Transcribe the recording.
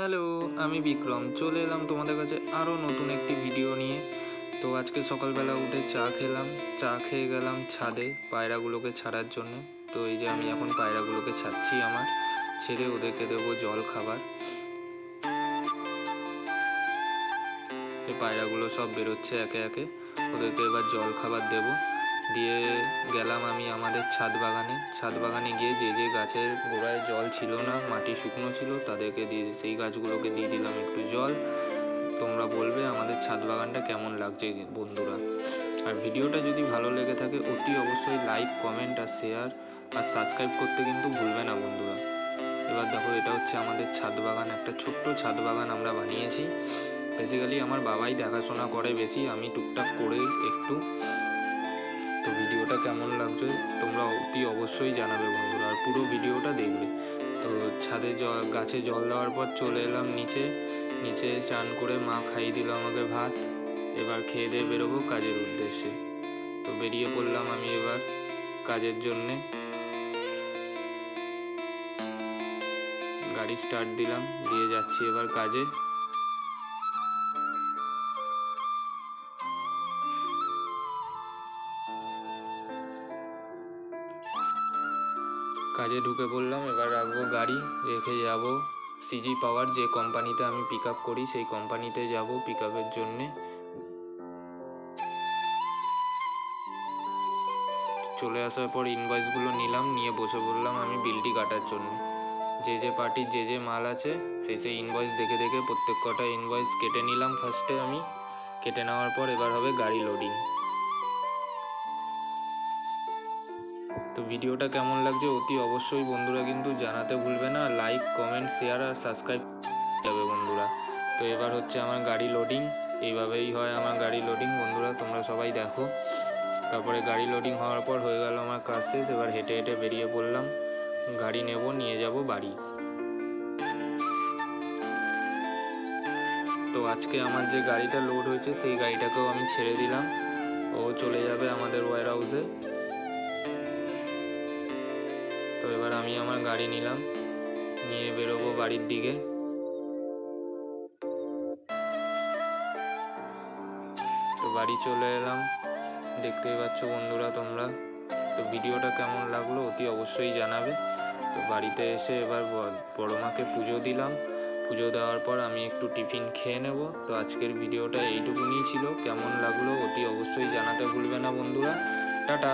Hello, আমি বিক্রম চলে এলাম তোমাদের কাছে আরও নতুন একটি ভিডিও নিয়ে। তো আজকে সকালবেলা উঠে চা খেলাম, চা খেয়ে গেলাম ছাদে পায়রাগুলোকে ছাড়ার জন্যে। তো এই যে আমি এখন পায়রাগুলোকে ছাড়ছি, ছেড়ে ওদেরকে দেবো জল খাবার। এই পায়রাগুলো সব বেরোচ্ছে একে একে, ওদেরকে এবার জল খাবার দেবো। দিয়ে গেলাম আমি আমাদের ছাদ বাগানে গিয়ে যে গাছের গোড়ায় জল ছিল না, মাটি শুকনো ছিল, তাদেরকে দিয়ে সেই গাছগুলোকে দিয়ে দিলাম একটু জল। তোমরা বলবে আমাদের ছাদ বাগানটা কেমন লাগছে বন্ধুরা। আর ভিডিওটা যদি ভালো লেগে থাকে অতি অবশ্যই লাইক, কমেন্ট আর শেয়ার আর সাবস্ক্রাইব করতে কিন্তু ভুলবে না বন্ধুরা। এবার দেখো, এটা হচ্ছে আমাদের ছাদ বাগান, একটা ছোট্ট ছাদ বাগান আমরা বানিয়েছি। বেসিক্যালি আমার বাবাই দেখাশোনা করে বেশি, আমি টুকটাক করে একটু। তো ভিডিওটা কেমন লাগছে তোমরা অতি অবশ্যই জানাবে বন্ধুরা, আর পুরো ভিডিওটা দেখবে। তো ছাদে গাছে জল দেওয়ার পর চলে এলাম নিচে চান করে মা খাইয়ে দিল আমাকে ভাত। এবার খেয়ে দিয়ে বেরোবো কাজের উদ্দেশ্যে। তো বেরিয়ে পড়লাম আমি এবার কাজের জন্যে। গাড়ি স্টার্ট দিলাম, দিয়ে যাচ্ছি এবার কাজে। কাজে ঢুকে পড়লাম, এবার রাখবো গাড়ি, রেখে যাব সিজি পাওয়ার, যে কোম্পানিতে আমি পিক আপ করি সেই কোম্পানিতে যাব পিক আপের জন্যে। চলে আসার পর ইনভয়েসগুলো নিলাম, নিয়ে বসে পড়লাম আমি বিলটি কাটার জন্য। যে পার্টির যে মাল আছে সেই ইনভয়েস দেখে দেখে প্রত্যেক কটা ইনভয়েস কেটে নিলাম ফার্স্টে আমি। কেটে নেওয়ার পর এবার হবে গাড়ি লোডিং। তো ভিডিওটা কেমন লাগছে অতি অবশ্যই বন্ধুরা কিন্তু জানাতে ভুলবে না। লাইক, কমেন্ট, শেয়ার আর সাবস্ক্রাইব যাবে বন্ধুরা। তো এবার হচ্ছে আমার গাড়ি লোডিং, এইভাবেই হয় আমার গাড়ি লোডিং বন্ধুরা, তোমরা সবাই দেখো। তারপরে গাড়ি লোডিং হওয়ার পর হয়ে গেল আমার কাজ শেষ। এবার হেঁটে হেঁটে বেরিয়ে পড়লাম, গাড়ি নেব, নিয়ে যাব বাড়ি। তো আজকে আমার যে গাড়িটা লোড হয়েছে সেই গাড়িটাকেও আমি ছেড়ে দিলাম, ও চলে যাবে আমাদের ওয়্যার হাউসে। তো এবার আমি আমার গাড়ি নিলাম, নিয়ে বেরোবো বাড়ির দিকে। তো বাড়ি চলে এলাম, দেখতেই পাচ্ছ বন্ধুরা তোমরা। তো ভিডিওটা কেমন লাগলো অতি অবশ্যই জানাবে। তো বাড়িতে এসে এবার বড় মাকে পুজো দিলাম। পুজো দেওয়ার পর আমি একটু টিফিন খেয়ে নেব। তো আজকের ভিডিওটা এইটুকুনি ছিল, কেমন লাগলো অতি অবশ্যই জানাতে ভুলবে না বন্ধুরা। টাটা।